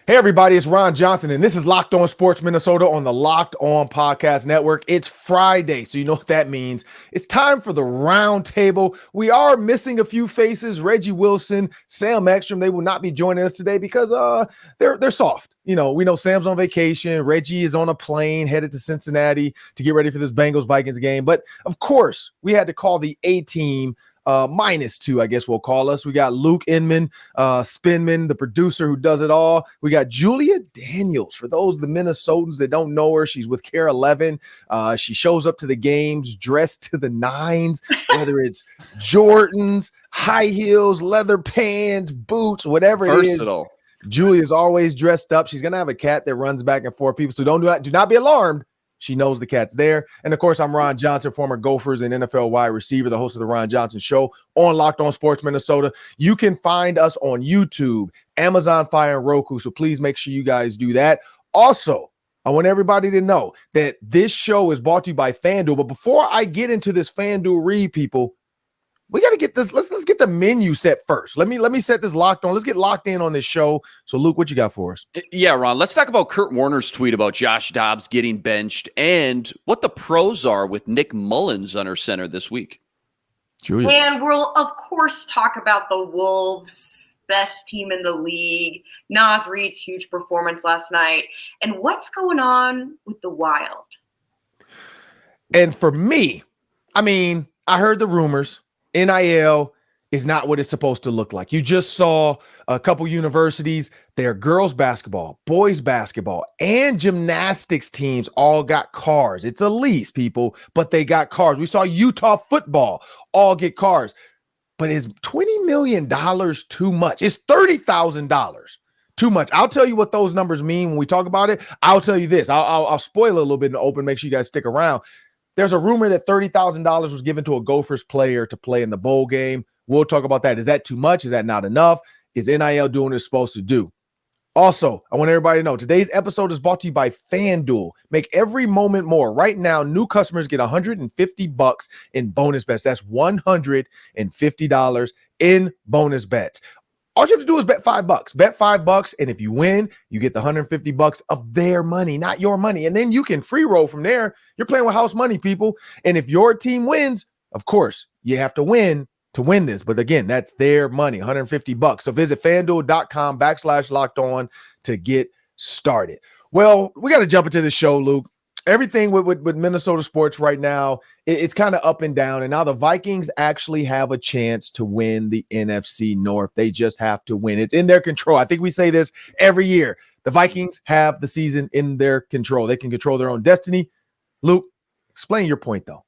Hey, everybody, it's Ron Johnson, and this is Locked On Sports Minnesota on the Locked On Podcast Network. It's Friday, so you know what that means. It's time for the Roundtable. We are missing a few faces. Reggie Wilson, Sam Ekstrom, they will not be joining us today because they're soft. You know, we know Sam's on vacation. Reggie is on a plane headed to Cincinnati to get ready for this Bengals-Vikings game. But, of course, we had to call the A-team -2, I guess we'll call us. We got Luke Inman, Spinman, the producer who does it all. We got Julia Daniels. For those of the Minnesotans that don't know her, she's with Kare 11. She shows up to the games dressed to the nines, whether it's Jordans, high heels, leather pants, boots, whatever it is. Julia's always dressed up. She's gonna have a cat that runs back and forth. People, so do not be alarmed. She knows the cat's there. And, of course, I'm Ron Johnson, former Gophers and NFL wide receiver, the host of the Ron Johnson Show on Locked On Sports Minnesota. You can find us on YouTube, Amazon Fire, and Roku, so please make sure you guys do that. Also, I want everybody to know that this show is brought to you by FanDuel. But before I get into this FanDuel read, people, we got to get this. Let's get the menu set first. Let me set this locked on. Let's get locked in on this show. So, Luke, what you got for us? Yeah, Ron, let's talk about Kurt Warner's tweet about Josh Dobbs getting benched and what the pros are with Nick Mullens under center this week. Julia. And we'll, of course, talk about the Wolves, best team in the league, Naz Reid's huge performance last night, and what's going on with the Wild. And for me, I mean, I heard the rumors. NIL is not what it's supposed to look like. You just saw a couple universities, their girls basketball, boys basketball, and gymnastics teams all got cars. It's a lease, people, but they got cars. We saw Utah football all get cars. But is $20 million too much? Is $30,000 too much? I'll tell you what those numbers mean when we talk about it. I'll tell you this. I'll spoil it a little bit in the open. Make sure you guys stick around. There's a rumor that $30,000 was given to a Gophers player to play in the bowl game. We'll talk about that. Is that too much? Is that not enough? Is NIL doing what it's supposed to do? Also, I want everybody to know today's episode is brought to you by FanDuel. Make every moment more. Right now, new customers get $150 in bonus bets. That's $150 in bonus bets. All you have to do is bet $5. Bet $5, and if you win, you get the $150 of their money, not your money. And then you can free roll from there. You're playing with house money, people. And if your team wins, of course, you have to win this. But again, that's their money, $150. So visit FanDuel.com/locked-on to get started. Well, we got to jump into the show, Luke. Everything with Minnesota sports right now, it's kind of up and down. And now the Vikings actually have a chance to win the NFC North. They just have to win. It's in their control. I think we say this every year. The Vikings have the season in their control. They can control their own destiny. Luke, explain your point, though.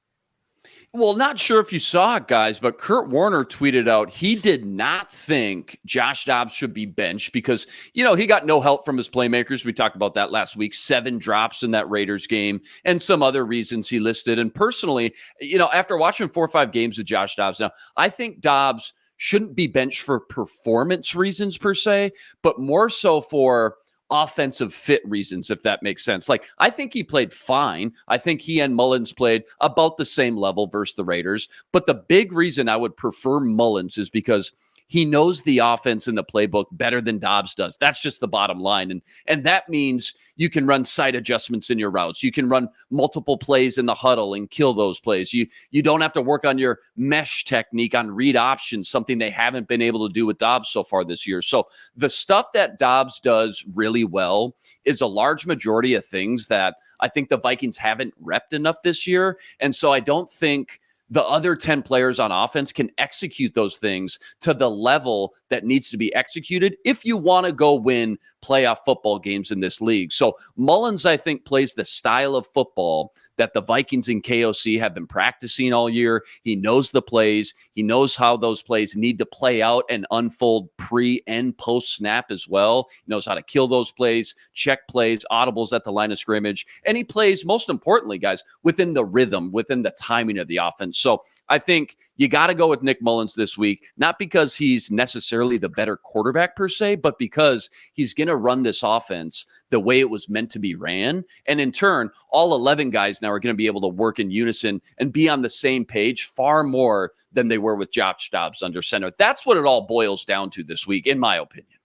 Well, not sure if you saw it, guys, but Kurt Warner tweeted out he did not think Josh Dobbs should be benched because, you know, he got no help from his playmakers. We talked about that last week, 7 drops in that Raiders game and some other reasons he listed. And personally, you know, after watching 4 or 5 games of Josh Dobbs now, I think Dobbs shouldn't be benched for performance reasons per se, but more so for offensive fit reasons, if that makes sense. Like, I think he played fine. I think he and Mullens played about the same level versus the Raiders. But the big reason I would prefer Mullens is because he knows the offense in the playbook better than Dobbs does. That's just the bottom line. And that means you can run side adjustments in your routes. You can run multiple plays in the huddle and kill those plays. You don't have to work on your mesh technique on read options, something they haven't been able to do with Dobbs so far this year. So the stuff that Dobbs does really well is a large majority of things that I think the Vikings haven't repped enough this year. And so I don't think the other 10 players on offense can execute those things to the level that needs to be executed if you want to go win playoff football games in this league. So Mullens, I think, plays the style of football that the Vikings and KOC have been practicing all year. He knows the plays. He knows how those plays need to play out and unfold pre and post snap as well. He knows how to kill those plays, check plays, audibles at the line of scrimmage. And he plays, most importantly, guys, within the rhythm, within the timing of the offense. So I think you got to go with Nick Mullens this week, not because he's necessarily the better quarterback per se, but because he's going to run this offense the way it was meant to be ran. And in turn, all 11 guys now are going to be able to work in unison and be on the same page far more than they were with Josh Dobbs under center. That's what it all boils down to this week, in my opinion.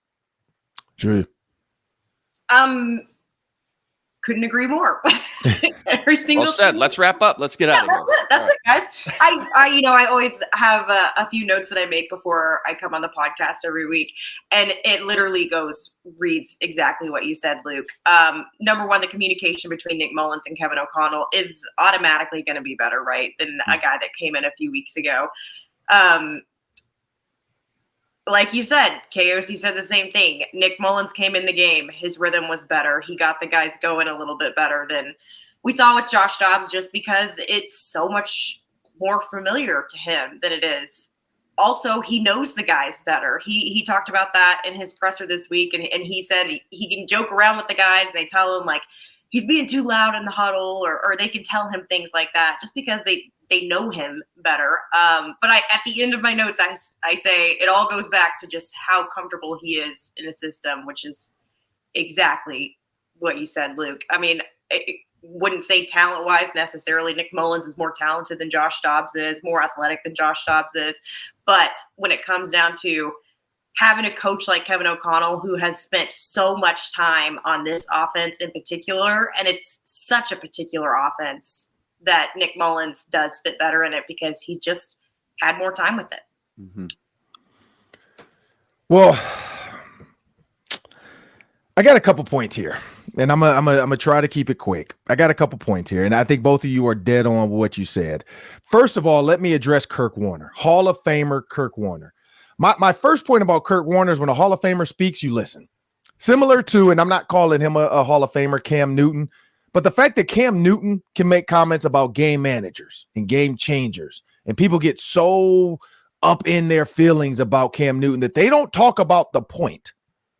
True. Couldn't agree more. Every single Well said. Let's wrap up. Let's get out of here. That's it, guys. I always have a few notes that I make before I come on the podcast every week, and it literally reads exactly what you said, Luke. Number one, the communication between Nick Mullens and Kevin O'Connell is automatically going to be better, right, than a guy that came in a few weeks ago. Like you said, KOC said the same thing. Nick Mullens came in the game. His rhythm was better. He got the guys going a little bit better than we saw with Josh Dobbs, just because it's so much more familiar to him than it is. Also, he knows the guys better. He talked about that in his presser this week, and he said he can joke around with the guys. And they tell him, like, he's being too loud in the huddle, or they can tell him things like that just because they know him better. But at the end of my notes, I say it all goes back to just how comfortable he is in a system, which is exactly what you said, Luke. I mean, I wouldn't say talent-wise necessarily. Nick Mullens is more talented than Josh Dobbs is, more athletic than Josh Dobbs is. But when it comes down to having a coach like Kevin O'Connell, who has spent so much time on this offense in particular, and it's such a particular offense, that Nick Mullens does fit better in it because he just had more time with it. Mm-hmm. Well, I got a couple points here, and I'm gonna try to keep it quick. I got a couple points here, and I think both of you are dead on what you said. First of all, let me address Kurt Warner, Hall of Famer Kurt Warner. My first point about Kurt Warner is when a Hall of Famer speaks, you listen. Similar to, and I'm not calling him a Hall of Famer, Cam Newton, but the fact that Cam Newton can make comments about game managers and game changers, and people get so up in their feelings about Cam Newton that they don't talk about the point.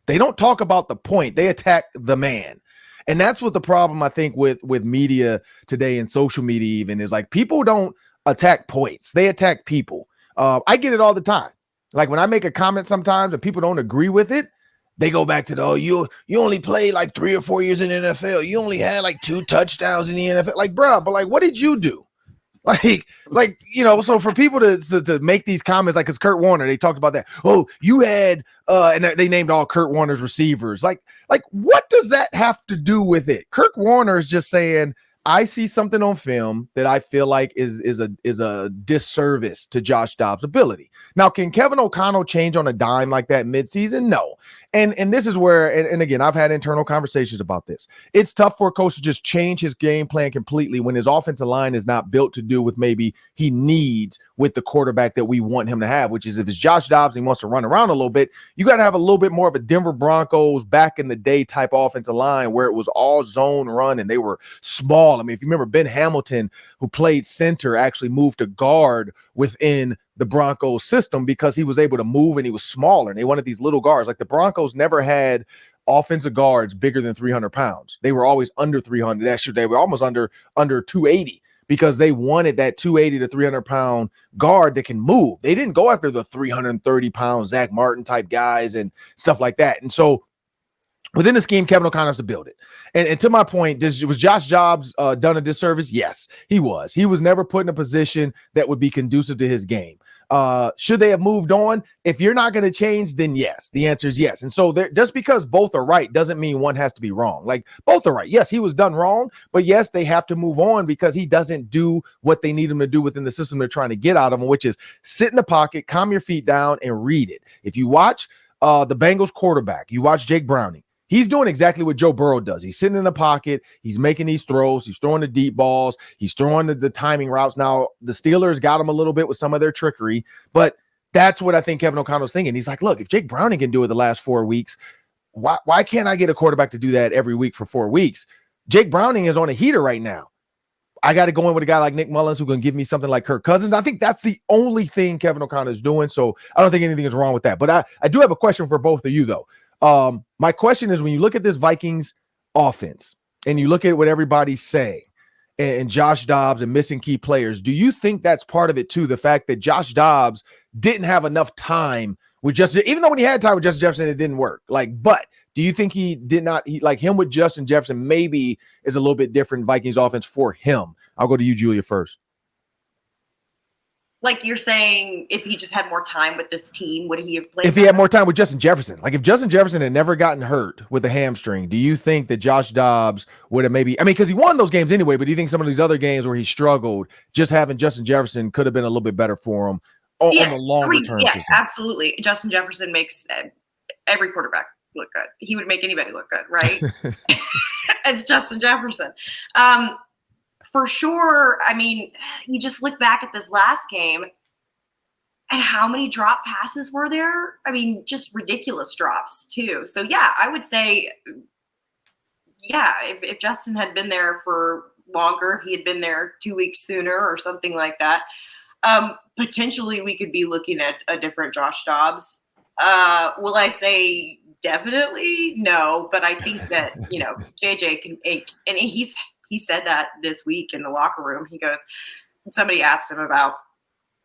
They don't talk about the point. They attack the man. And that's what the problem, I think, with media today and social media even is, like, people don't attack points. They attack people. I get it all the time. Like, when I make a comment sometimes and people don't agree with it, they go back to you only played like 3 or 4 years in the NFL. You only had like 2 touchdowns in the NFL. Like, bro, but like, what did you do? Like, you know, so for people to make these comments, like, because Kurt Warner, they talked about that. Oh, you had, and they named all Kurt Warner's receivers. Like, what does that have to do with it? Kurt Warner is just saying, I see something on film that I feel like is a disservice to Josh Dobbs' ability. Now, can Kevin O'Connell change on a dime like that midseason? No. And this is where, and again, I've had internal conversations about this. It's tough for a coach to just change his game plan completely when his offensive line is not built to do with maybe he needs with the quarterback that we want him to have, which is if it's Josh Dobbs and he wants to run around a little bit, you got to have a little bit more of a Denver Broncos back in the day type offensive line where it was all zone run and they were small. I mean, if you remember, Ben Hamilton, who played center, actually moved to guard within the Broncos system because he was able to move and he was smaller, and they wanted these little guards. Like, the Broncos never had offensive guards bigger than 300 pounds. They were always under 300. Actually, they were almost under 280 because they wanted that 280 to 300 pound guard that can move. They didn't go after the 330 pound Zach Martin type guys and stuff like that. And so within the scheme, Kevin O'Connell has to build it. And to my point, was Josh Dobbs done a disservice? Yes, he was. He was never put in a position that would be conducive to his game. Should they have moved on? If you're not going to change, then yes. The answer is yes. And so just because both are right doesn't mean one has to be wrong. Like, both are right. Yes, he was done wrong, but yes, they have to move on because he doesn't do what they need him to do within the system they're trying to get out of him, which is sit in the pocket, calm your feet down, and read it. If you watch the Bengals quarterback, you watch Jake Browning, he's doing exactly what Joe Burrow does. He's sitting in the pocket. He's making these throws. He's throwing the deep balls. He's throwing the timing routes. Now, the Steelers got him a little bit with some of their trickery, but that's what I think Kevin O'Connell's thinking. He's like, look, if Jake Browning can do it the last 4 weeks, why can't I get a quarterback to do that every week for 4 weeks? Jake Browning is on a heater right now. I got to go in with a guy like Nick Mullens who can give me something like Kirk Cousins. I think that's the only thing Kevin O'Connell is doing, so I don't think anything is wrong with that. But I do have a question for both of you, though. My question is, when you look at this Vikings offense and you look at what everybody's saying and Josh Dobbs and missing key players, do you think that's part of it too? The fact that Josh Dobbs didn't have enough time with Justin, even though when he had time with Justin Jefferson, it didn't work. but do you think he did not, like him with Justin Jefferson maybe is a little bit different Vikings offense for him? I'll go to you, Julia, first. Like you're saying, if he just had more time with this team, would he have played? If he had more time with Justin Jefferson, like if Justin Jefferson had never gotten hurt with a hamstring, do you think that Josh Dobbs would have maybe, I mean, because he won those games anyway, but do you think some of these other games where he struggled, just having Justin Jefferson could have been a little bit better for him on the longer term? Yeah, absolutely. Justin Jefferson makes every quarterback look good. He would make anybody look good, right? It's Justin Jefferson. For sure. I mean, you just look back at this last game and how many drop passes were there? I mean, just ridiculous drops too. So yeah, I would say, yeah, if Justin had been there for longer, if he had been there 2 weeks sooner or something like that, potentially we could be looking at a different Josh Dobbs. Will I say definitely? No, but I think that, JJ can make, and he said that this week in the locker room. He goes, somebody asked him about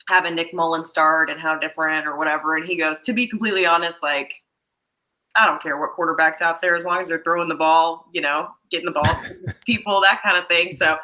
having Nick Mullens start and how different or whatever. And he goes, to be completely honest, like, I don't care what quarterback's out there as long as they're throwing the ball, getting the ball to people, that kind of thing. So,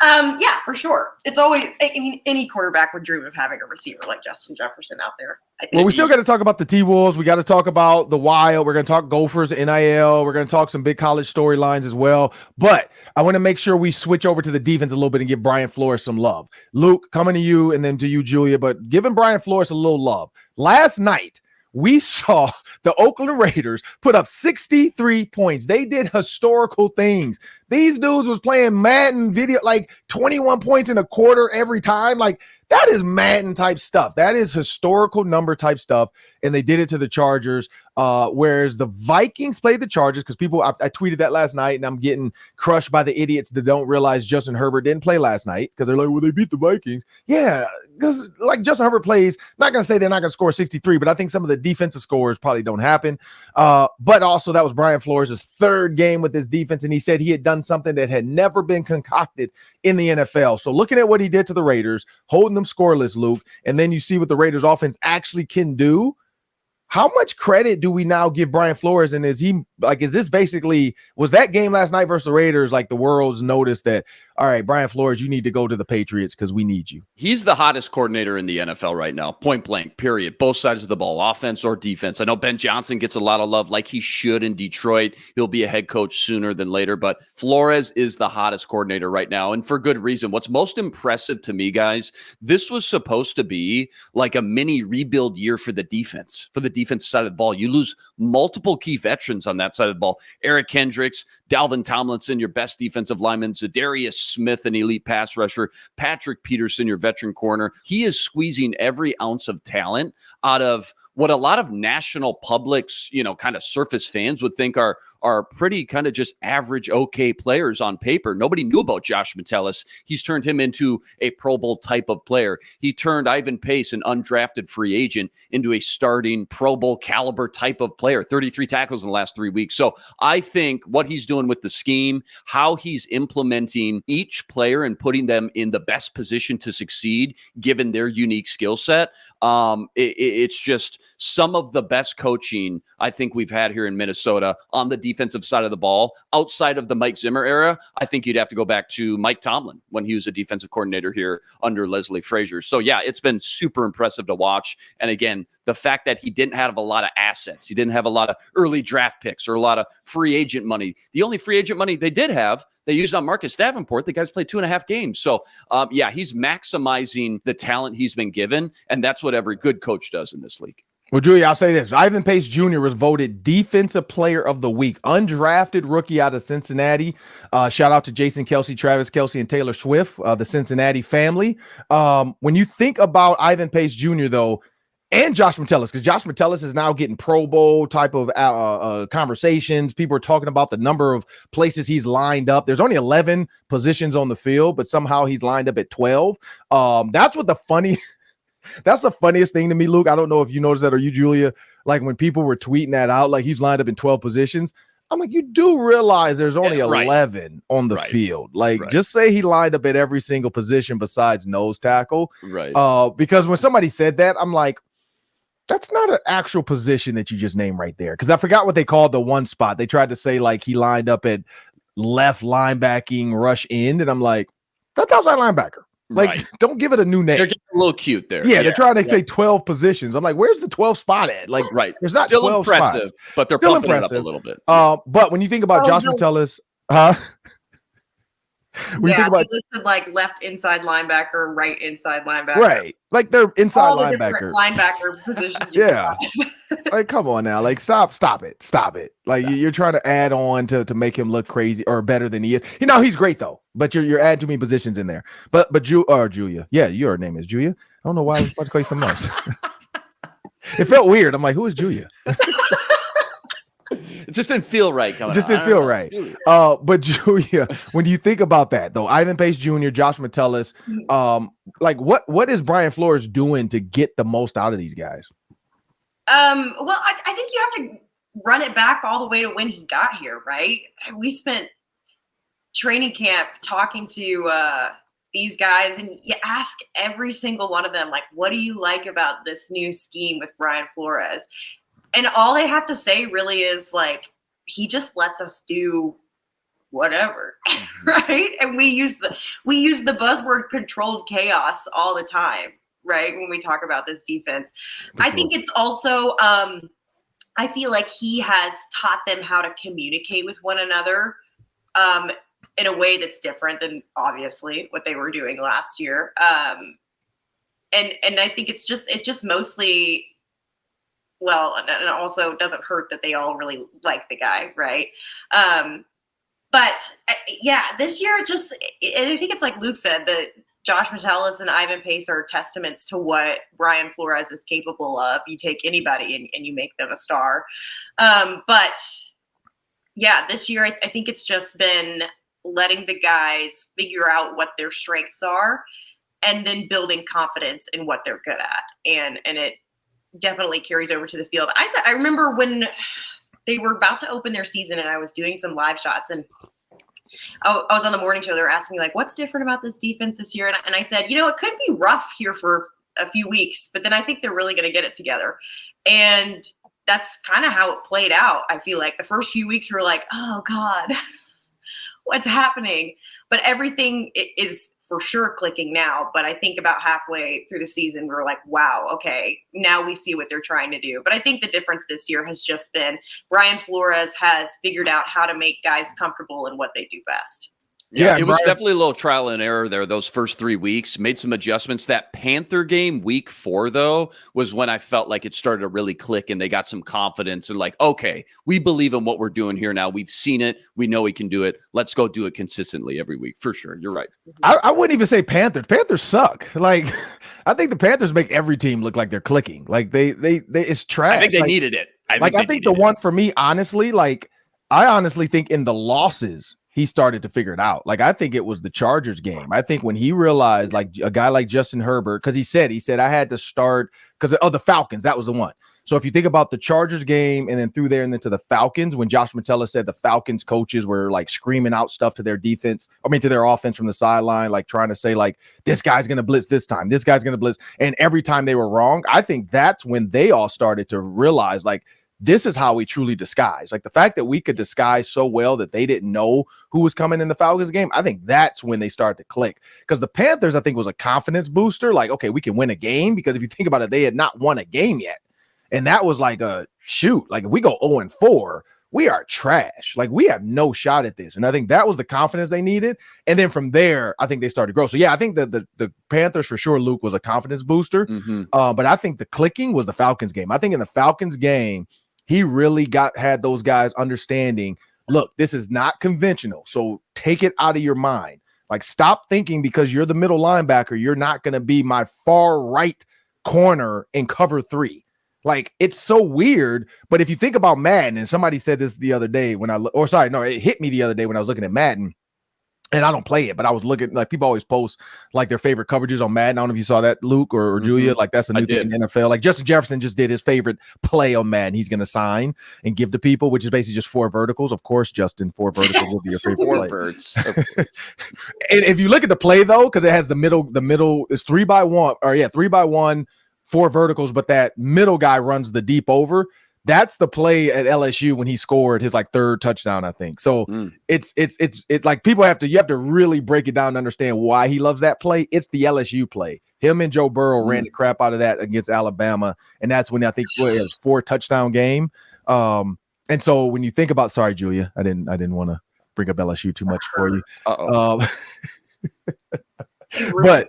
yeah, for sure. It's always, I mean, any quarterback would dream of having a receiver like Justin Jefferson out there. Well, we still got to talk about the T-Wolves. We got to talk about the Wild. We're going to talk Gophers, NIL. We're going to talk some big college storylines as well. But I want to make sure we switch over to the defense a little bit and give Brian Flores some love. Luke, coming to you and then to you, Julia, but giving Brian Flores a little love. Last night, we saw the Oakland Raiders put up 63 points. They did historical things. These dudes was playing Madden video, like 21 points in a quarter every time. Like, that is Madden type stuff. That is historical number type stuff. And they did it to the Chargers. Whereas the Vikings played the Chargers, because I tweeted that last night, and I'm getting crushed by the idiots that don't realize Justin Herbert didn't play last night, because they're like, well, they beat the Vikings. Yeah, because like Justin Herbert plays, not going to say they're not going to score 63, but I think some of the defensive scores probably don't happen. But also that was Brian Flores' third game with this defense, and he said he had done something that had never been concocted in the NFL. So looking at what he did to the Raiders, holding them scoreless, Luke, and then you see what the Raiders offense actually can do. How much credit do we now give Brian Flores? And is this basically, was that game last night versus the Raiders like the world's noticed that, all right, Brian Flores, you need to go to the Patriots because we need you? He's the hottest coordinator in the NFL right now, point blank, period. Both sides of the ball, offense or defense. I know Ben Johnson gets a lot of love like he should in Detroit. He'll be a head coach sooner than later, but Flores is the hottest coordinator right now, and for good reason. What's most impressive to me, guys, this was supposed to be like a mini rebuild year for the defense side of the ball. You lose multiple key veterans on that side of the ball. Eric Kendricks, Dalvin Tomlinson, your best defensive lineman, Za'Darius Smith, an elite pass rusher, Patrick Peterson, your veteran corner. He is squeezing every ounce of talent out of what a lot of national publics, kind of surface fans would think are pretty kind of just average, okay players on paper. Nobody knew about Josh Metellus. He's turned him into a Pro Bowl type of player. He turned Ivan Pace, an undrafted free agent, into a starting Pro Bowl caliber type of player, 33 tackles in the last 3 weeks. So I think what he's doing with the scheme, how he's implementing each player and putting them in the best position to succeed, given their unique skill set, it's just some of the best coaching I think we've had here in Minnesota on the defensive side of the ball. Outside of the Mike Zimmer era, I think you'd have to go back to Mike Tomlin when he was a defensive coordinator here under Leslie Frazier. So yeah, it's been super impressive to watch. And again, the fact that he didn't have a lot of assets, he didn't have a lot of early draft picks or a lot of free agent money. The only free agent money they did have, they used on Marcus Davenport. The guy's played 2.5 games. So, yeah, he's maximizing the talent he's been given, and that's what every good coach does in this league. Well, Julia, I'll say this. Ivan Pace Jr. was voted Defensive Player of the Week, undrafted rookie out of Cincinnati. Shout out to Jason Kelce, Travis Kelce, and Taylor Swift, the Cincinnati family. When you think about Ivan Pace Jr., though, and Josh Metellus, because Josh Metellus is now getting Pro Bowl type of conversations. People are talking about the number of places he's lined up. There's only 11 positions on the field, but somehow he's lined up at 12. That's the funniest thing to me, Luke. I don't know if you noticed that, or you, Julia, like when people were tweeting that out, like he's lined up in 12 positions. I'm like, you do realize there's only 11 on the field. Like, just say he lined up at every single position besides nose tackle. Right. Because when somebody said that, I'm like, that's not an actual position that you just named right there. Because I forgot what they called the one spot. They tried to say like he lined up at left linebacking rush end. And I'm like, that's outside linebacker. Like, don't give it a new name. They're getting a little cute there. Yeah, they're trying to say 12 positions. I'm like, where's the 12th spot at? Like, right. There's not still 12 impressive, spots. but they're Still pumping impressive. it up a little bit. But when you think about Josh Metellus, They listed like left inside linebacker, right inside linebacker. Right. Like they're inside all the linebacker. different linebacker positions. Yeah. Like, come on now. Like, stop it. Like, you're trying to add on to make him look crazy or better than he is. You know, he's great though, but you're adding too many positions in there. But Julia. Yeah, your name is Julia. I don't know why I was about to call you something else. It felt weird. I'm like, who is Julia? It just didn't feel right. Didn't feel right. But Julia, when you think about that though, Ivan Pace Jr., Josh Metellus, like what is Brian Flores doing to get the most out of these guys? Well, I think you have to run it back all the way to when he got here, right? We spent training camp talking to these guys, and you ask every single one of them, like, what do you like about this new scheme with Brian Flores? And all they have to say really is like, he just lets us do whatever, right? And we use the buzzword controlled chaos all the time, right? When we talk about this defense, I think it's also, I feel like he has taught them how to communicate with one another in a way that's different than obviously what they were doing last year. And I think it's just mostly, well, and also doesn't hurt that they all really like the guy, right? But yeah, this year and I think it's like Luke said, that Josh Metellus and Ivan Pace are testaments to what Brian Flores is capable of. You take anybody and you make them a star. But yeah, this year I think it's just been letting the guys figure out what their strengths are and then building confidence in what they're good at. And it definitely carries over to the field. I remember when they were about to open their season and I was doing some live shots, and I was on the morning show. They were asking me like, what's different about this defense this year? And I said, it could be rough here for a few weeks, but then I think they're really going to get it together. And that's kind of how it played out. I feel like the first few weeks were like, oh God, what's happening? But everything is for sure clicking now. But I think about halfway through the season, we were like, wow, okay, now we see what they're trying to do. But I think the difference this year has just been Brian Flores has figured out how to make guys comfortable in what they do best. Yeah, it was definitely a little trial and error there those first 3 weeks. Made some adjustments. That Panther game, week 4, though, was when I felt like it started to really click and they got some confidence and like, okay, we believe in what we're doing here now. We've seen it. We know we can do it. Let's go do it consistently every week. For sure. You're right. I wouldn't even say Panthers. Panthers suck. Like, I think the Panthers make every team look like they're clicking. Like they it's trash. I think they needed it. I think the one for me, honestly, like I honestly think in the losses, he started to figure it out. Like, I think it was the Chargers game. I think when he realized, like, a guy like Justin Herbert, because he said, I had to start because the Falcons, that was the one. So if you think about the Chargers game and then through there and then to the Falcons, when Josh Metellus said the Falcons coaches were like screaming out stuff to their defense, to their offense from the sideline, like trying to say like, this guy's going to blitz this time, this guy's going to blitz. And every time they were wrong, I think that's when they all started to realize like, this is how we truly disguise. Like the fact that we could disguise so well that they didn't know who was coming in the Falcons game. I think that's when they started to click, because the Panthers, I think, was a confidence booster. Like, okay, we can win a game, because if you think about it, they had not won a game yet. And that was like a shoot. Like if we go 0-4, we are trash. Like we have no shot at this. And I think that was the confidence they needed. And then from there, I think they started to grow. So yeah, I think that the Panthers for sure, Luke, was a confidence booster. But I think the clicking was the Falcons game. I think in the Falcons game, he really had those guys understanding, look, this is not conventional. So take it out of your mind. Like, stop thinking because you're the middle linebacker, you're not going to be my far right corner in cover 3. Like, it's so weird. But if you think about Madden, and somebody said this the other day it hit me the other day when I was looking at Madden. And I don't play it, but I was looking, like, people always post like their favorite coverages on Madden. I don't know if you saw that, Luke or Julia. Like, that's a new thing in the NFL. Like, Justin Jefferson just did his favorite play on Madden. He's going to sign and give to people, which is basically just 4 verticals. Of course, Justin, 4 verticals will be your favorite 4 play. verts. And if you look at the play, though, because it has the middle is 3x1, 3x1, 4 verticals, but that middle guy runs the deep over. That's the play at LSU when he scored his like 3rd touchdown, I think. So it's like you have to really break it down to understand why he loves that play. It's the LSU play. Him and Joe Burrow ran the crap out of that against Alabama, and that's when I think it was 4 touchdown game. And so when you think about, sorry, Julia, I didn't want to bring up LSU too much for you. But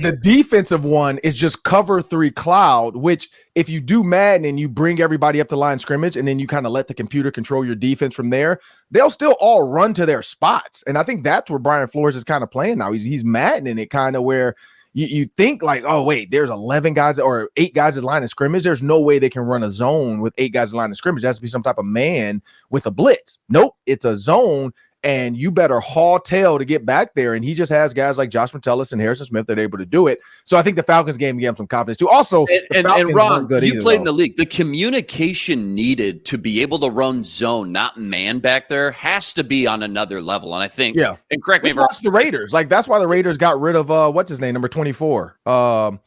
the defensive one is just cover 3 cloud, which if you do Madden and you bring everybody up to line scrimmage and then you kind of let the computer control your defense from there, they'll still all run to their spots. And I think that's where Brian Flores is kind of playing now. He's maddening it kind of where you think like, oh, wait, there's 11 guys or 8 guys at line of scrimmage. There's no way they can run a zone with 8 guys at line of scrimmage. It has to be some type of man with a blitz. Nope, it's a zone. And you better haul tail to get back there. And he just has guys like Josh Metellus and Harrison Smith that are able to do it. So I think the Falcons game gave him some confidence too. Also, and Ron, you played in the league. The communication needed to be able to run zone, not man back there, has to be on another level. And I think, and correct me if I'm wrong. The Raiders, like that's why the Raiders got rid of what's his name, number 24,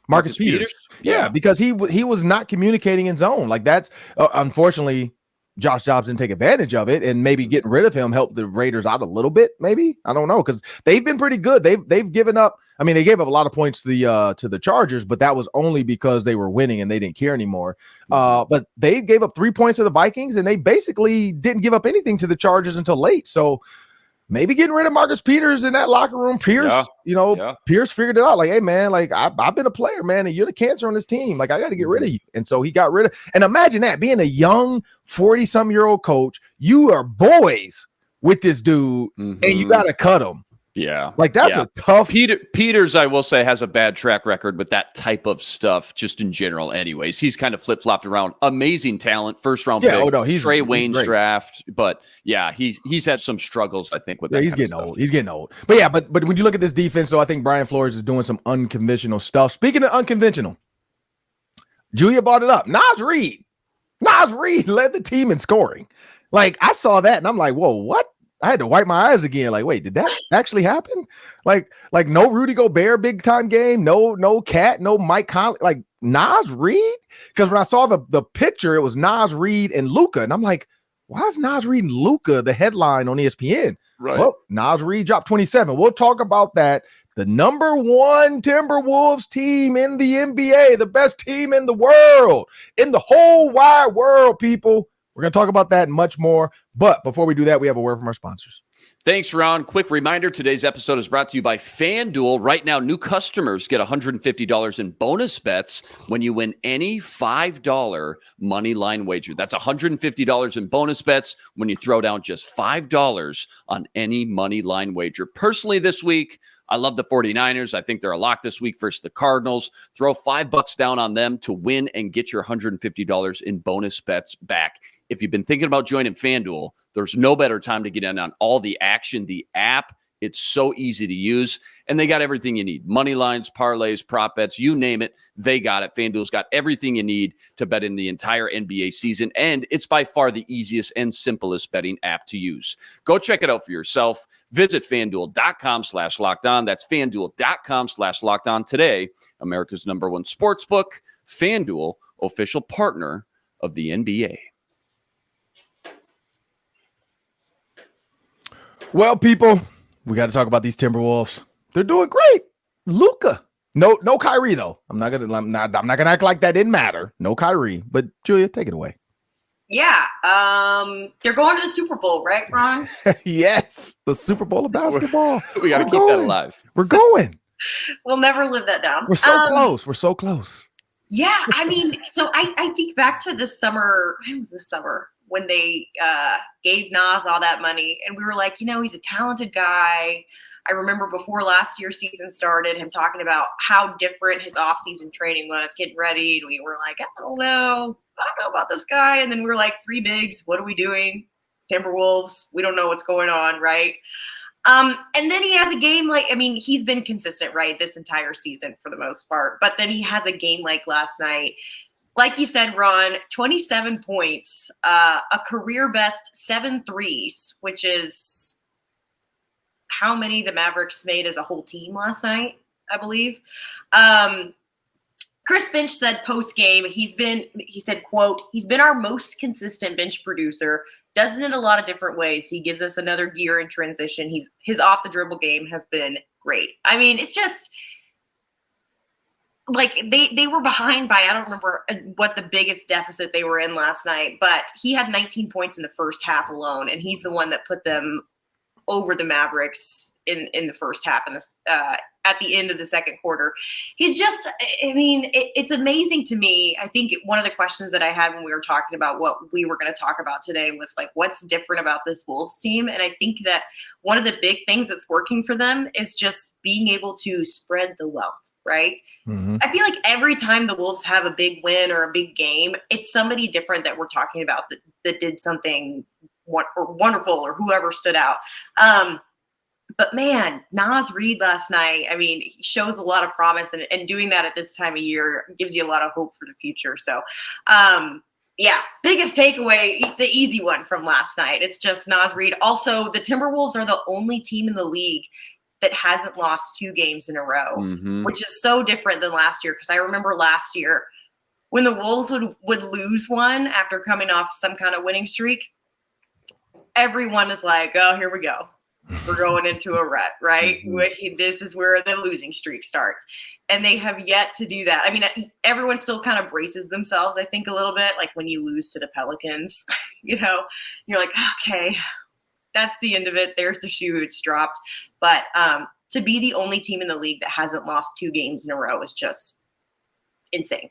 Marcus Peters. Yeah, because he was not communicating in zone. Like that's unfortunately. Josh Dobbs didn't take advantage of it, and maybe getting rid of him helped the Raiders out a little bit. Maybe I don't know, because they've been pretty good. They've given up. I mean, they gave up a lot of points to the Chargers, but that was only because they were winning and they didn't care anymore. But they gave up 3 points to the Vikings, and they basically didn't give up anything to the Chargers until late. So maybe getting rid of Marcus Peters in that locker room, Pierce, Pierce figured it out. Like, hey, man, like I've been a player, man, and you're the cancer on this team. Like, I got to get rid of you. And so he got rid of. And imagine that being a young 40-some-year-old coach, you are boys with this dude, and you got to cut him. Yeah. Like that's a tough. Peters, I will say, has a bad track record with that type of stuff, just in general. Anyways, he's kind of flip-flopped around. Amazing talent, first-round pick. He's Trey Wayne's draft, but he's had some struggles, I think, with that. He's getting old. He's getting old. But but when you look at this defense, though, I think Brian Flores is doing some unconventional stuff. Speaking of unconventional, Julia brought it up. Nas Reed led the team in scoring. Like I saw that, and I'm like, whoa, what? I had to wipe my eyes again. Like, wait, did that actually happen? Like no Rudy Gobert big time game, no Cat, no Mike Conley, like Nas Reed. Because when I saw the picture, it was Nas Reed and Luka, and I'm like, why is Nas Reed and Luka the headline on ESPN? Right. Well, Nas Reed dropped 27. We'll talk about that. The number 1 Timberwolves team in the NBA, the best team in the world, in the whole wide world, people. We're going to talk about that and much more. But before we do that, we have a word from our sponsors. Thanks, Ron. Quick reminder, today's episode is brought to you by FanDuel. Right now, new customers get $150 in bonus bets when you win any $5 money line wager. That's $150 in bonus bets when you throw down just $5 on any money line wager. Personally, this week, I love the 49ers. I think they're a lock this week versus the Cardinals. Throw $5 down on them to win and get your $150 in bonus bets back. If you've been thinking about joining FanDuel, there's no better time to get in on all the action. The app, it's so easy to use, and they got everything you need. Money lines, parlays, prop bets, you name it, they got it. FanDuel's got everything you need to bet in the entire NBA season, and it's by far the easiest and simplest betting app to use. Go check it out for yourself. Visit FanDuel.com/lockedon. That's FanDuel.com/lockedon today. America's #1 sportsbook, FanDuel, official partner of the NBA. Well, people, we got to talk about these Timberwolves. They're doing great. Luka, no Kyrie though. I'm not gonna act like that didn't matter. No Kyrie, but Julia, take it away. Yeah, they're going to the Super Bowl, right, Ron? Yes, the Super Bowl of basketball. We got to keep that alive. We're going. We'll never live that down. We're so close. We're so close. Yeah, I mean, so I think back to this summer. When was this summer? When they gave Nas all that money. And we were like, he's a talented guy. I remember before last year's season started, him talking about how different his offseason training was, getting ready. And we were like, I don't know about this guy. And then we were like, 3 bigs. What are we doing? Timberwolves. We don't know what's going on, right? And then he has a game he's been consistent, right, this entire season for the most part. But then he has a game like last night. Like you said, Ron, 27 points, a career best 7 threes, which is how many the Mavericks made as a whole team last night, I believe. Chris Finch said post-game, he said, quote, he's been our most consistent bench producer, does it in a lot of different ways. He gives us another gear in transition. His off-the-dribble game has been great. I mean, it's just like they were behind by, I don't remember what the biggest deficit they were in last night, but he had 19 points in the first half alone, and he's the one that put them over the Mavericks in the first half and at the end of the second quarter. He's just, I mean, it's amazing to me. I think one of the questions that I had when we were talking about what we were going to talk about today was like, what's different about this Wolves team? And I think that one of the big things that's working for them is just being able to spread the wealth, right? Mm-hmm. I feel like every time the Wolves have a big win or a big game, it's somebody different that we're talking about that did something wonderful or whoever stood out. But man, Naz Reid last night, I mean, he shows a lot of promise, and doing that at this time of year gives you a lot of hope for the future. So, yeah, biggest takeaway, it's an easy one from last night. It's just Naz Reid. Also, the Timberwolves are the only team in the league that hasn't lost 2 games in a row, which is so different than last year. Because I remember last year when the Wolves would lose one after coming off some kind of winning streak, everyone is like, oh, here we go. We're going into a rut, right? This is where the losing streak starts. And they have yet to do that. I mean, everyone still kind of braces themselves, I think, a little bit. Like when you lose to the Pelicans, you know, you're like, okay, that's the end of it. There's the shoe. It's dropped. But to be the only team in the league that hasn't lost 2 games in a row is just insane.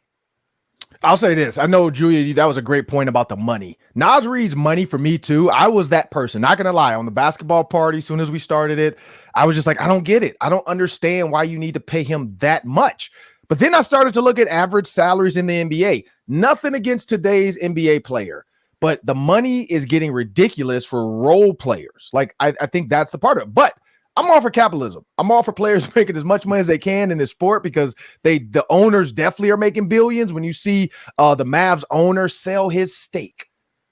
I'll say this. I know, Julia, that was a great point about the money. Naz Reid's money for me, too. I was that person. Not going to lie. On the basketball party, as soon as we started it, I was just like, I don't get it. I don't understand why you need to pay him that much. But then I started to look at average salaries in the NBA. Nothing against today's NBA player, but the money is getting ridiculous for role players. Like, I think that's the part of it. But I'm all for capitalism. I'm all for players making as much money as they can in this sport because the owners definitely are making billions. When you see the Mavs owner sell his stake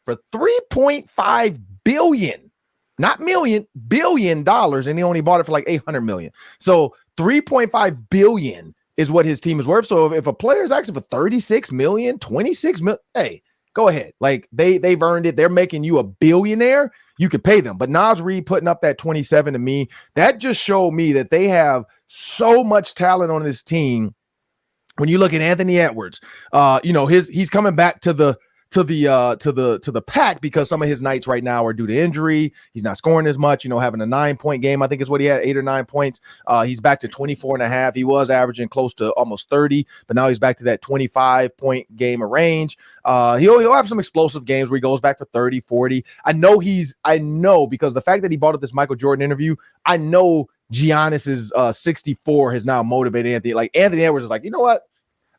for $3.5 billion, not million, $1 billion, and he only bought it for like $800 million. So $3.5 billion is what his team is worth. So if a player is asking for $36 million, $26 million, hey, go ahead. Like they've earned it. They're making you a billionaire. You could pay them. But Naz Reid putting up that 27 to me, that just showed me that they have so much talent on this team. When you look at Anthony Edwards, he's coming back to the pack because some of his nights right now are due to injury. He's not scoring as much, having a 9-point game. I think is what he had, 8 or 9 points. He's back to 24.5. He was averaging close to almost 30, but now he's back to that 25-point game of range. He'll have some explosive games where he goes back for 30, 40. I know because the fact that he bought up this Michael Jordan interview, I know Giannis's 64 has now motivated Anthony. Like Anthony Edwards is like, you know what?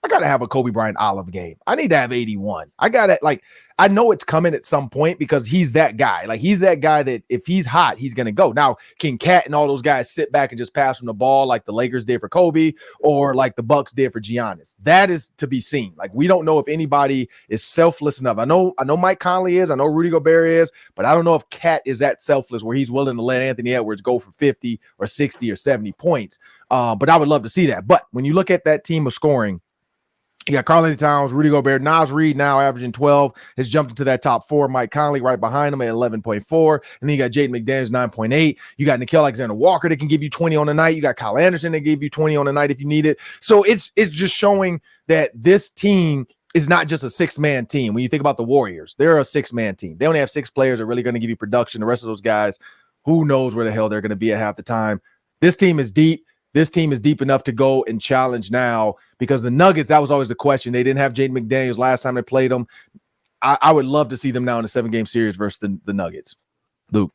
I got to have a Kobe Bryant olive game. I need to have 81. I know it's coming at some point because he's that guy. Like he's that guy that if he's hot, he's going to go. Now, can Cat and all those guys sit back and just pass him the ball like the Lakers did for Kobe or like the Bucks did for Giannis? That is to be seen. Like we don't know if anybody is selfless enough. I know Mike Conley is. I know Rudy Gobert is, but I don't know if Cat is that selfless where he's willing to let Anthony Edwards go for 50 or 60 or 70 points. But I would love to see that. But when you look at that team of scoring, you got Karl-Anthony Towns, Rudy Gobert, Naz Reid now averaging 12, has jumped into that top 4. Mike Conley right behind him at 11.4. And then you got Jaden McDaniels, 9.8. You got Nickeil Alexander-Walker that can give you 20 on the night. You got Kyle Anderson that give you 20 on the night if you need it. So it's just showing that this team is not just a 6-man team. When you think about the Warriors, they're a 6-man team. They only have 6 players that are really going to give you production. The rest of those guys, who knows where the hell they're going to be at half the time. This team is deep. This team is deep enough to go and challenge now because the Nuggets, that was always the question. They didn't have Jaden McDaniels last time they played them. I would love to see them now in a 7-game series versus the Nuggets. Luke.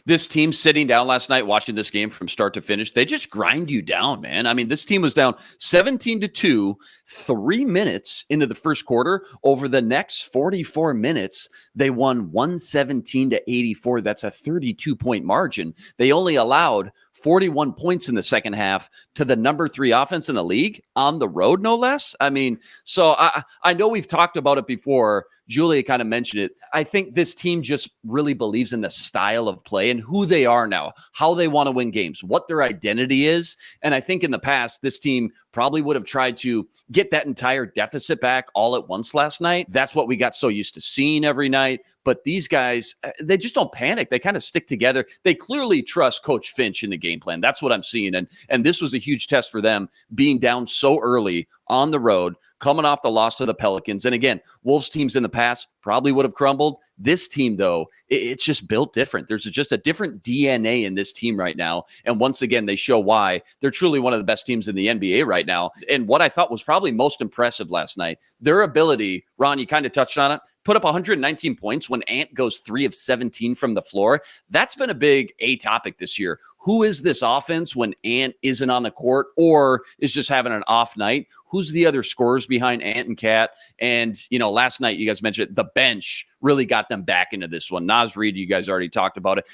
This team sitting down last night, watching this game from start to finish, they just grind you down, man. I mean, this team was down 17-2, 3 minutes into the first quarter. Over the next 44 minutes, they won 117-84. That's a 32-point margin. They only allowed 41 points in the second half to the number 3 offense in the league on the road, no less. I mean, so I know we've talked about it before. Julia kind of mentioned it. I think this team just really believes in the style of play and who they are now, how they want to win games, what their identity is. And I think in the past, this team probably would have tried to get that entire deficit back all at once last night. That's what we got so used to seeing every night. But these guys, they just don't panic. They kind of stick together. They clearly trust Coach Finch in the game plan. That's what I'm seeing. And this was a huge test for them, being down so early on the road, coming off the loss to the Pelicans. And again, Wolves teams in the past probably would have crumbled. This team, though, it's just built different. There's just a different DNA in this team right now. And once again, they show why they're truly one of the best teams in the NBA right now. And what I thought was probably most impressive last night, their ability, Ron, you kind of touched on it, put up 119 points when Ant goes 3 of 17 from the floor. That's been a big topic this year. Who is this offense when Ant isn't on the court or is just having an off night? Who's the other scorers behind Ant and Cat? And, last night you guys mentioned the bench really got them back into this one. Naz Reid, you guys already talked about it.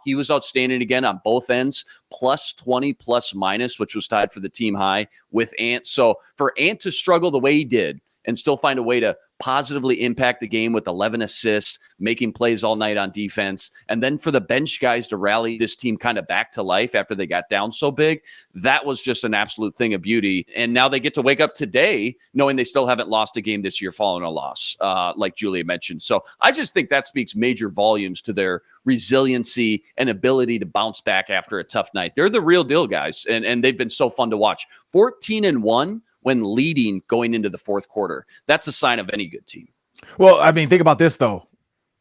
He was outstanding again on both ends, plus 20, plus minus, which was tied for the team high with Ant. So for Ant to struggle the way he did and still find a way to positively impact the game with 11 assists, making plays all night on defense, and then for the bench guys to rally this team kind of back to life after they got down so big, that was just an absolute thing of beauty. And now they get to wake up today knowing they still haven't lost a game this year following a loss, like Julia mentioned. So I just think that speaks major volumes to their resiliency and ability to bounce back after a tough night. They're the real deal, guys, and they've been so fun to watch. 14-1 when leading going into the fourth quarter. That's a sign of any good team. Well, I mean, think about this, though.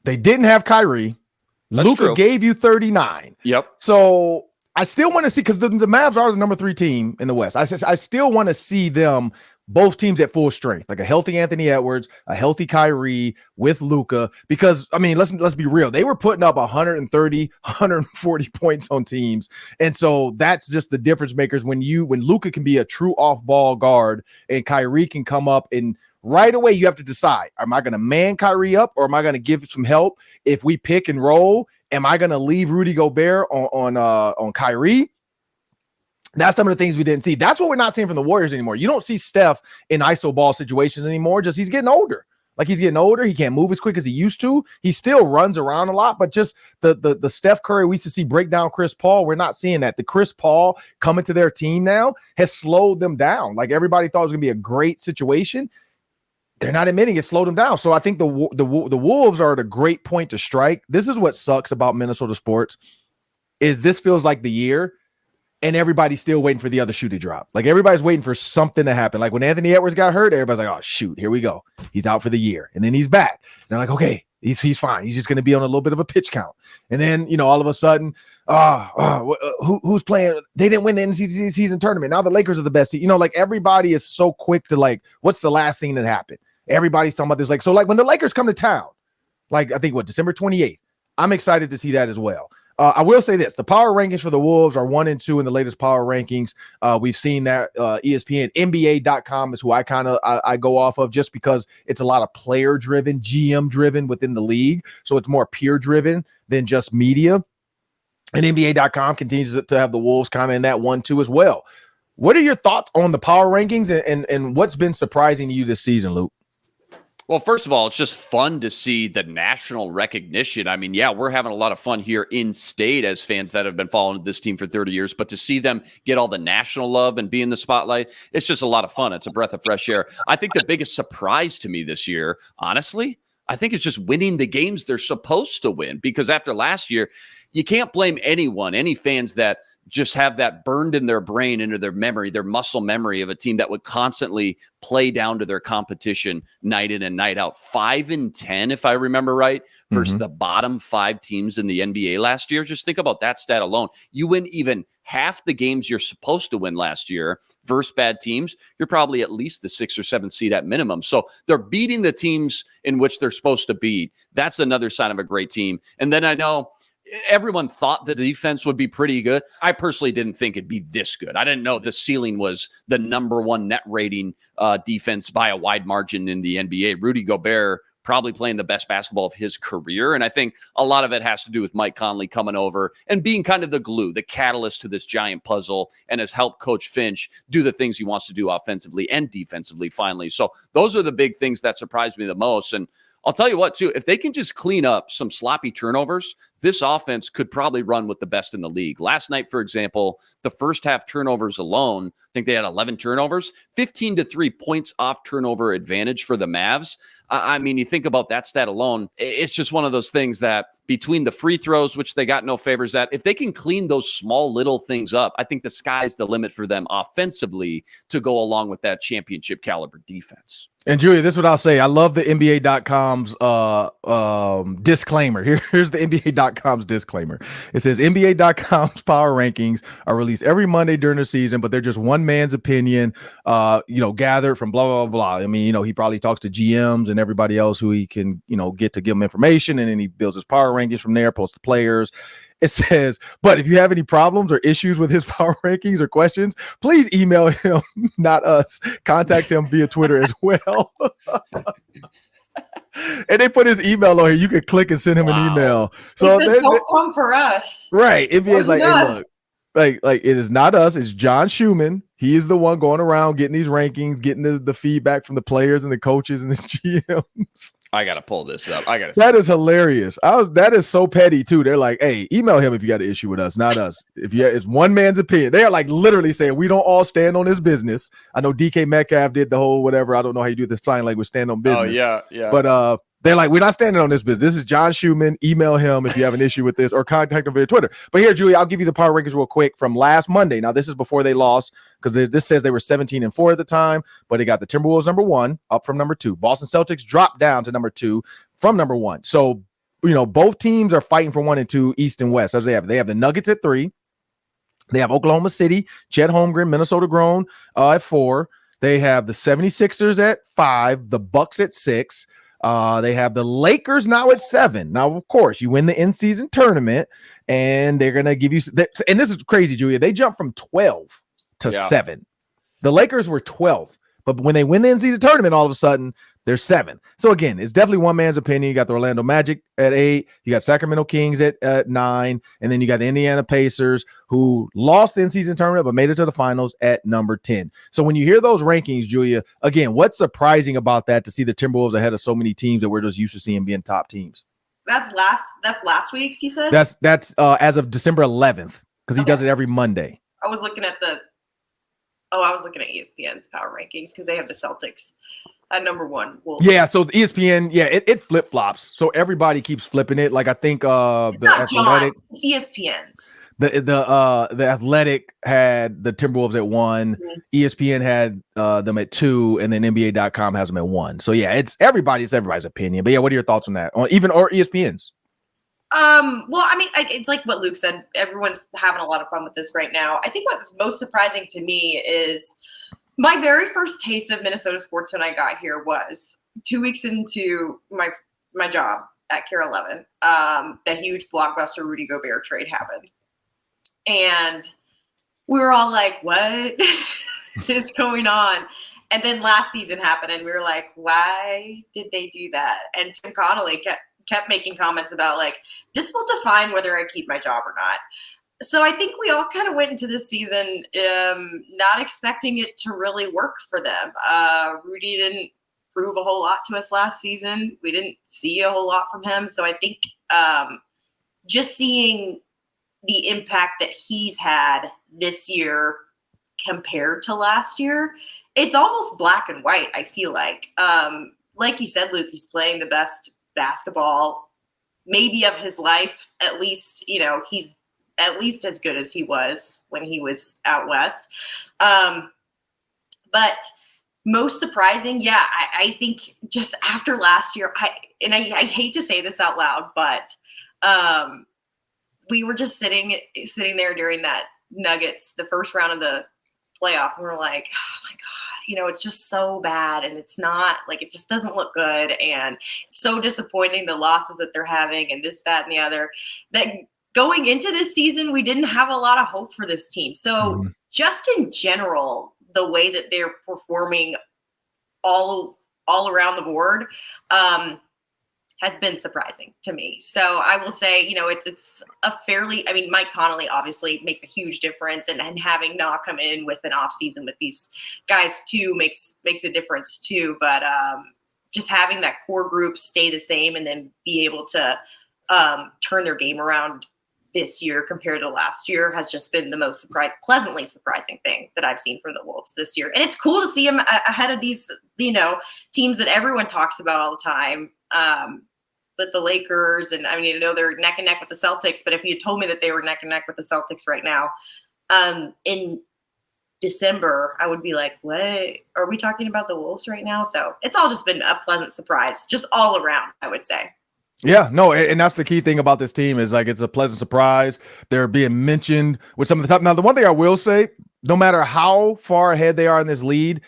They didn't have Kyrie. Luka gave you 39. Yep. So I still want to see, because the Mavs are the number 3 team in the West. I still want to see them, both teams at full strength, like a healthy Anthony Edwards, a healthy Kyrie with Luka, because, I mean, let's be real. They were putting up 130, 140 points on teams. And so that's just the difference makers when Luka can be a true off-ball guard and Kyrie can come up, and right away you have to decide, am I going to man Kyrie up or am I going to give some help? If we pick and roll, am I going to leave Rudy Gobert on Kyrie? That's some of the things we didn't see. That's what we're not seeing from the Warriors anymore. You don't see Steph in ISO ball situations anymore. Just he's getting older. Like, he's getting older. He can't move as quick as he used to. He still runs around a lot, but just the Steph Curry we used to see break down Chris Paul, we're not seeing that. The Chris Paul coming to their team now has slowed them down. Like, everybody thought it was going to be a great situation. They're not admitting it slowed them down. So I think the Wolves are at a great point to strike. This is what sucks about Minnesota sports, is this feels like the year and everybody's still waiting for the other shoe to drop. Like, everybody's waiting for something to happen. Like, when Anthony Edwards got hurt, everybody's like, oh, shoot, here we go. He's out for the year. And then he's back. And they're like, okay, he's fine. He's just going to be on a little bit of a pitch count. And then, all of a sudden, who's playing? They didn't win the NCAA season tournament. Now the Lakers are the best team. Like, everybody is so quick to, like, what's the last thing that happened? Everybody's talking about this. Like, so, like, when the Lakers come to town, like, I think, December 28th, I'm excited to see that as well. I will say this: the power rankings for the Wolves are 1 and 2 in the latest power rankings. We've seen that ESPN, NBA.com is who I go off of, just because it's a lot of player driven, GM driven within the league. So it's more peer driven than just media. And NBA.com continues to have the Wolves kind of in that 1-2 as well. What are your thoughts on the power rankings and what's been surprising to you this season, Luke? Well, first of all, it's just fun to see the national recognition. I mean, yeah, we're having a lot of fun here in state as fans that have been following this team for 30 years, but to see them get all the national love and be in the spotlight, it's just a lot of fun. It's a breath of fresh air. I think the biggest surprise to me this year, honestly, I think it's just winning the games they're supposed to win, because after last year, you can't blame anyone, any fans that just have that burned in their brain, into their memory, their muscle memory of a team that would constantly play down to their competition night in and night out. 5-10, if I remember right, versus the bottom 5 teams in the NBA last year. Just think about that stat alone. You win even half the games you're supposed to win last year versus bad teams, you're probably at least the 6th or 7th seed at minimum. So they're beating the teams in which they're supposed to beat. That's another sign of a great team. And then I know everyone thought the defense would be pretty good. I personally didn't think it'd be this good. I didn't know the ceiling was the number 1 net rating defense by a wide margin in the NBA. Rudy Gobert probably playing the best basketball of his career. And I think a lot of it has to do with Mike Conley coming over and being kind of the glue, the catalyst to this giant puzzle, and has helped Coach Finch do the things he wants to do offensively and defensively finally. So those are the big things that surprised me the most. And I'll tell you what, too, if they can just clean up some sloppy turnovers, this offense could probably run with the best in the league. Last night, for example, the first half turnovers alone, I think they had 11 turnovers, 15-3 points off turnover advantage for the Mavs. I mean, you think about that stat alone, it's just one of those things that between the free throws, which they got no favors at, if they can clean those small little things up, I think the sky's the limit for them offensively to go along with that championship caliber defense. And Julia, this is what I'll say. I love the NBA.com's disclaimer. Here's the NBA.com's disclaimer. It says NBA.com's power rankings are released every Monday during the season, but they're just one man's opinion, gathered from blah, blah, blah. I mean, he probably talks to GMs and everybody else who he can, get to give them information, and then he builds his power rankings from there, posts the players. It says, but if you have any problems or issues with his power rankings or questions, please email him, not us. Contact him via Twitter as well. And they put his email on here. You can click and send him an email. So don't come for us. Right. NBA's like, hey, look. Like it is not us. It's John Schumann. He is the one going around getting these rankings, getting the feedback from the players and the coaches and the GMs. I got to pull this up. That is hilarious. That is so petty too. They're like, hey, email him if you got an issue with us, not us. It's one man's opinion. They are like literally saying we don't all stand on his business. I know DK Metcalf did the whole whatever. I don't know how you do the sign language, stand on business. Oh yeah. But they're like, we're not standing on this business. This is John Schumann. Email him if you have an issue with this, or contact him via Twitter. But here, Julie, I'll give you the power rankings real quick from last Monday. Now, this is before they lost, because this says they were 17-4 at the time, but they got the Timberwolves number 1 up from number 2. Boston Celtics dropped down to number 2 from number 1. So, both teams are fighting for 1 and 2, East and West. As they have the Nuggets at 3. They have Oklahoma City, Chet Holmgren, Minnesota grown at 4. They have the 76ers at 5, the Bucks at 6. They have the Lakers now at 7. Now, of course, you win the in-season tournament, and they're going to give you – and this is crazy, Julia. They jumped from 12 to 7. The Lakers were 12th, but when they win the in-season tournament, all of a sudden, they're 7th. So, again, it's definitely one man's opinion. You got the Orlando Magic at 8. You got Sacramento Kings at 9. And then you got the Indiana Pacers, who lost the in-season tournament but made it to the finals at number 10. So when you hear those rankings, Julia, again, what's surprising about that to see the Timberwolves ahead of so many teams that we're just used to seeing being top teams? That's last week's, you said? That's as of December 11th, because he does it every Monday. I was looking at ESPN's power rankings because they have the Celtics at number 1. Well, yeah, so the ESPN, it flip-flops. So everybody keeps flipping it. Like I think the Athletic, it's ESPN's. The Athletic had the Timberwolves at 1. Mm-hmm. ESPN had them at 2, and then NBA.com has them at 1. So yeah, it's everybody's opinion. But yeah, what are your thoughts on that? Or ESPN's? Well, I mean, it's like what Luke said. Everyone's having a lot of fun with this right now. I think what's most surprising to me is my very first taste of Minnesota sports when I got here was 2 weeks into my job at Kare 11. The huge blockbuster Rudy Gobert trade happened. And we were all like, what is going on? And then last season happened, and we were like, why did they do that? And Tim Connolly kept making comments about, like, this will define whether I keep my job or not. So I think we all kind of went into this season not expecting it to really work for them. Rudy didn't prove a whole lot to us last season. We didn't see a whole lot from him. So I think just seeing the impact that he's had this year compared to last year, it's almost black and white, I feel like. Like you said, Luke, he's playing the best basketball maybe of his life. At least, he's at least as good as he was when he was out west. But most surprising, I think just after last year, I hate to say this out loud, but we were just sitting there during that Nuggets, the first round of the playoff, and we're like, oh my God, it's just so bad, and it's not, like, it just doesn't look good, and it's so disappointing, the losses that they're having, and this, that, and the other, that going into this season, we didn't have a lot of hope for this team. So just in general, the way that they're performing all around the board has been surprising to me. So I will say, it's a fairly, I mean, Mike Connolly obviously makes a huge difference, and having Nah come in with an off season with these guys too makes a difference too. But just having that core group stay the same and then be able to turn their game around this year compared to last year has just been the most pleasantly surprising thing that I've seen from the Wolves this year. And it's cool to see them ahead of these, teams that everyone talks about all the time. But the Lakers, and I mean, I know they're neck and neck with the Celtics, but if you had told me that they were neck and neck with the Celtics right now, in December, I would be like, what? Are we talking about the Wolves right now? So it's all just been a pleasant surprise, just all around, I would say. Yeah, no, and that's the key thing about this team is like it's a pleasant surprise. They're being mentioned with some of the top. Now, the one thing I will say, no matter how far ahead they are in this lead,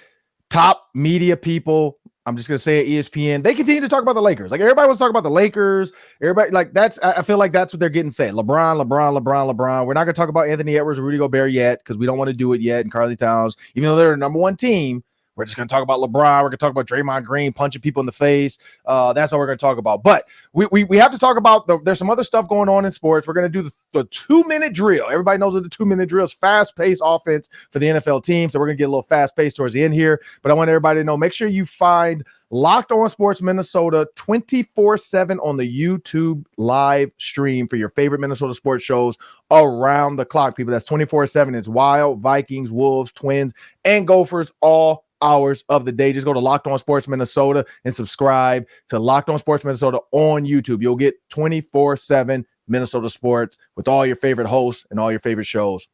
top media people, I'm just going to say it, ESPN, they continue to talk about the Lakers. Like everybody wants to talk about the Lakers. Everybody, like I feel like that's what they're getting fed. LeBron. We're not going to talk about Anthony Edwards or Rudy Gobert yet because we don't want to do it yet. And Karl Towns, even though they're the number one team, we're just going to talk about LeBron. We're going to talk about Draymond Green punching people in the face. That's what we're going to talk about. But we have to talk about there's some other stuff going on in sports. We're going to do the 2-minute drill. Everybody knows what the 2-minute drill is. Fast-paced offense for the NFL team. So we're going to get a little fast-paced towards the end here. But I want everybody to know, make sure you find Locked On Sports Minnesota 24/7 on the YouTube live stream for your favorite Minnesota sports shows around the clock, people. That's 24/7. It's Wild, Vikings, Wolves, Twins, and Gophers all hours of the day. Just go to Locked On Sports Minnesota and subscribe to Locked On Sports Minnesota on YouTube. You'll get 24/7 Minnesota sports with all your favorite hosts and all your favorite shows.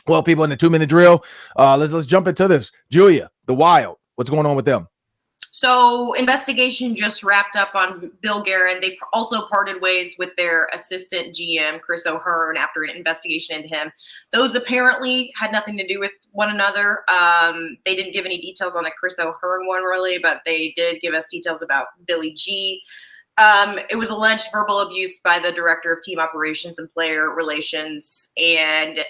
Well, people, in the 2-minute drill, let's jump into this. Julia, the Wild, what's going on with them? So investigation just wrapped up on Bill Guerin. They also parted ways with their assistant GM, Chris O'Hearn, after an investigation into him. Those apparently had nothing to do with one another. They didn't give any details on the Chris O'Hearn one, really, but they did give us details about Billy G. It was alleged verbal abuse by the director of team operations and player relations, and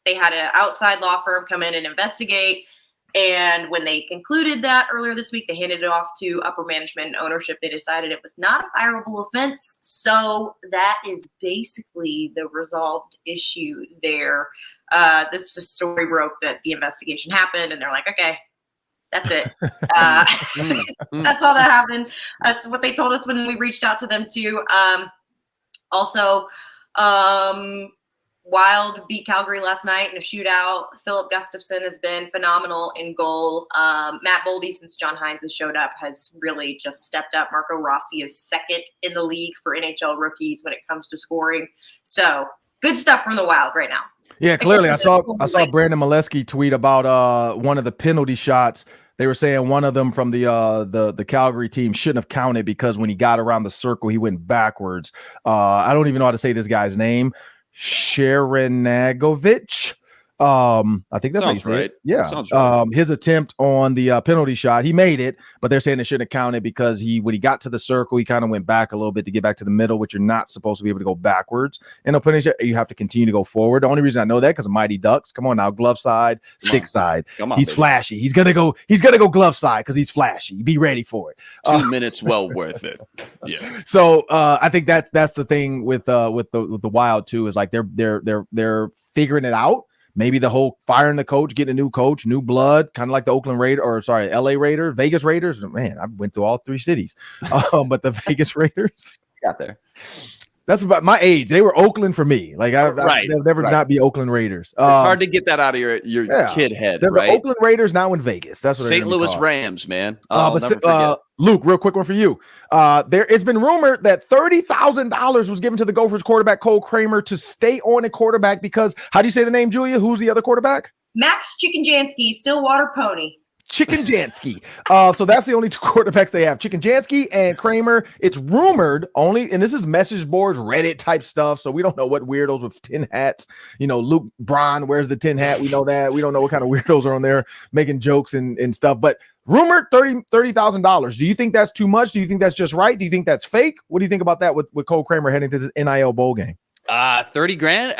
they had an outside law firm come in and investigate. And when they concluded that earlier this week, they handed it off to upper management and ownership. They decided it was not a fireable offense. So that is basically the resolved issue there. This just story broke that the investigation happened, and they're like, okay, that's it. That's all that happened. That's what they told us when we reached out to them too. Also, Wild beat Calgary last night in a shootout. Philip Gustafson has been phenomenal in goal. Matt Boldy, since John Hines has showed up, has really just stepped up. Marco Rossi is second in the league for NHL rookies when it comes to scoring. So good stuff from the Wild right now. Yeah, clearly. I saw Brandon Molesky tweet about one of the penalty shots. They were saying one of them from the Calgary team shouldn't have counted because when he got around the circle, he went backwards. I don't even know how to say this guy's name. Sharangovich. I think that's sounds how you say right. it. Yeah. Sounds right. His attempt on the penalty shot, he made it, but they're saying it shouldn't have counted because when he got to the circle, he kind of went back a little bit to get back to the middle, which you're not supposed to be able to go backwards. In a penalty shot, you have to continue to go forward. The only reason I know that because of Mighty Ducks. Come on now, glove side, stick side. Come on, he's baby. flashy. He's gonna go glove side because he's flashy. Be ready for it. 2 minutes, well worth it. Yeah. So I think that's the thing with the Wild too, is like they're figuring it out. Maybe the whole firing the coach, getting a new coach, new blood, kind of like the LA Raiders, Vegas Raiders. Man, I went through all three cities. But the Vegas Raiders Got there. That's about my age. They were Oakland for me. Like they'll never not be Oakland Raiders. It's hard to get that out of your kid head, they're right? The Oakland Raiders now in Vegas. That's what St. Louis called. Rams, man. I'll never forget. Luke, real quick one for you. It's been rumored that $30,000 was given to the Gophers quarterback Cole Kramer to stay on at quarterback because, how do you say the name, Julia? Who's the other quarterback? Max Chickenjansky, Stillwater Pony. Chickenjansky. So that's the only two quarterbacks they have, Chickenjansky and Kramer. It's rumored only, and this is message boards, Reddit type stuff. So we don't know what weirdos with tin hats. Luke Braun wears the tin hat. We know that. We don't know what kind of weirdos are on there making jokes and stuff. But rumored $30,000. Do you think that's too much? Do you think that's just right? Do you think that's fake? What do you think about that with Cole Kramer heading to this NIL bowl game? $30,000.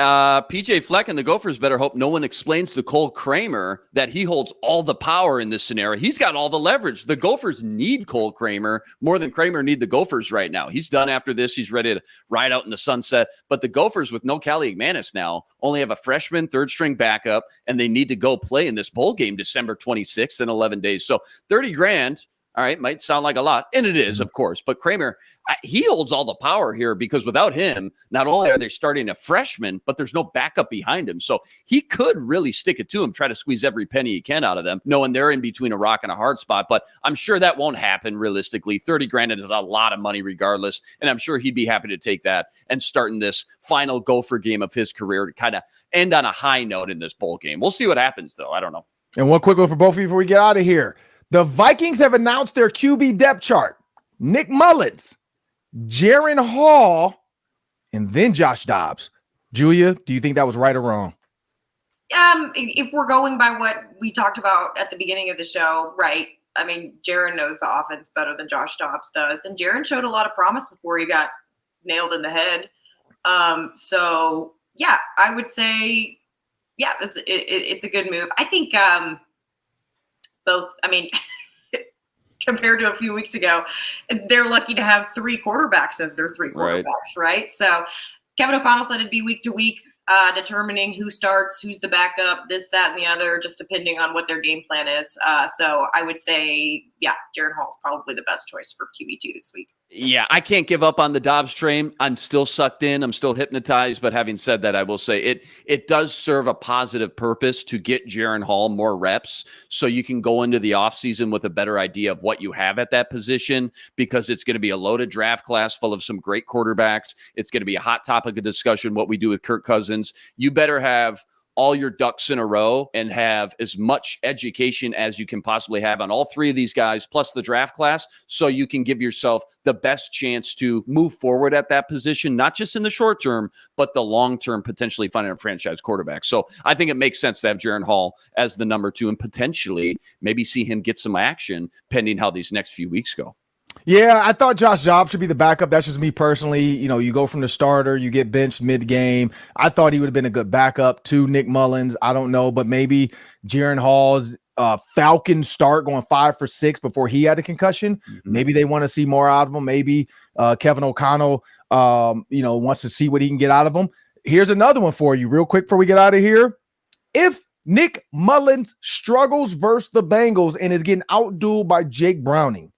PJ Fleck and the Gophers better hope no one explains to Cole Kramer that he holds all the power in this scenario. He's got all the leverage. The Gophers need Cole Kramer more than Kramer need the Gophers right now. He's done after this. He's ready to ride out in the sunset. But the Gophers, with no Callie McManus now, only have a freshman third string backup, and they need to go play in this bowl game December 26th in 11 days. So $30,000. All right, might sound like a lot, and it is, of course. But Kramer, he holds all the power here because without him, not only are they starting a freshman, but there's no backup behind him. So he could really stick it to him, try to squeeze every penny he can out of them, knowing they're in between a rock and a hard spot. But I'm sure that won't happen realistically. 30 grand is a lot of money regardless, and I'm sure he'd be happy to take that and start in this final Gopher game of his career to kind of end on a high note in this bowl game. We'll see what happens, though. I don't know. And one quick one for both of you before we get out of here. The Vikings have announced their QB depth chart. Nick Mullens, Jaren Hall, and then Josh Dobbs. Julia, do you think that was right or wrong? If we're going by what we talked about at the beginning of the show, right. I mean, Jaren knows the offense better than Josh Dobbs does. And Jaren showed a lot of promise before he got nailed in the head. So, yeah, I would say, yeah, it's a good move. I think compared to a few weeks ago, they're lucky to have three quarterbacks as their three quarterbacks, right? So Kevin O'Connell said it'd be week to week, determining who starts, who's the backup, this, that, and the other, just depending on what their game plan is. So I would say, yeah, Jaren Hall is probably the best choice for QB2 this week. Yeah, I can't give up on the Dobbs train. I'm still sucked in. I'm still hypnotized. But having said that, I will say it does serve a positive purpose to get Jaren Hall more reps so you can go into the offseason with a better idea of what you have at that position, because it's going to be a loaded draft class full of some great quarterbacks. It's going to be a hot topic of discussion, what we do with Kirk Cousins. You better have all your ducks in a row and have as much education as you can possibly have on all three of these guys, plus the draft class, so you can give yourself the best chance to move forward at that position, not just in the short term, but the long term, potentially finding a franchise quarterback. So I think it makes sense to have Jaren Hall as the number 2 and potentially maybe see him get some action pending how these next few weeks go. Yeah, I thought Josh Dobbs should be the backup. That's just me personally. You know, you go from the starter, you get benched mid-game. I thought he would have been a good backup to Nick Mullens. I don't know, but maybe Jaren Hall's Falcon start going 5 for 6 before he had a concussion. Mm-hmm. Maybe they want to see more out of him. Maybe Kevin O'Connell, wants to see what he can get out of him. Here's another one for you real quick before we get out of here. If Nick Mullens struggles versus the Bengals and is getting outdueled by Jake Browning,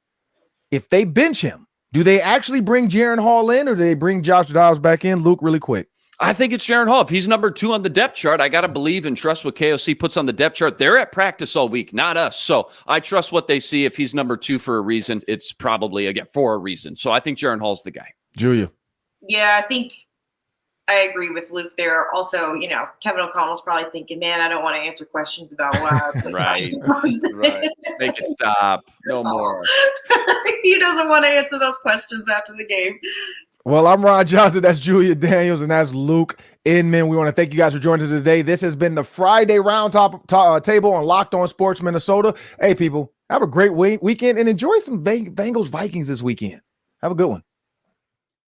if they bench him, do they actually bring Jaren Hall in, or do they bring Josh Dobbs back in? Luke, really quick. I think it's Jaren Hall. If he's number 2 on the depth chart, I got to believe and trust what KOC puts on the depth chart. They're at practice all week, not us. So I trust what they see. If he's number 2 for a reason, it's probably, again, for a reason. So I think Jaren Hall's the guy. Julia. Yeah, I think I agree with Luke there. Also, Kevin O'Connell's probably thinking, man, I don't want to answer questions about why. Right. Make it stop. No more. He doesn't want to answer those questions after the game. Well, I'm Ron Johnson. That's Julia Daniels, and that's Luke Inman. We want to thank you guys for joining us today. This has been the Friday Roundtable on Locked On Sports Minnesota. Hey, people, have a great weekend and enjoy some Bengals Vikings this weekend. Have a good one.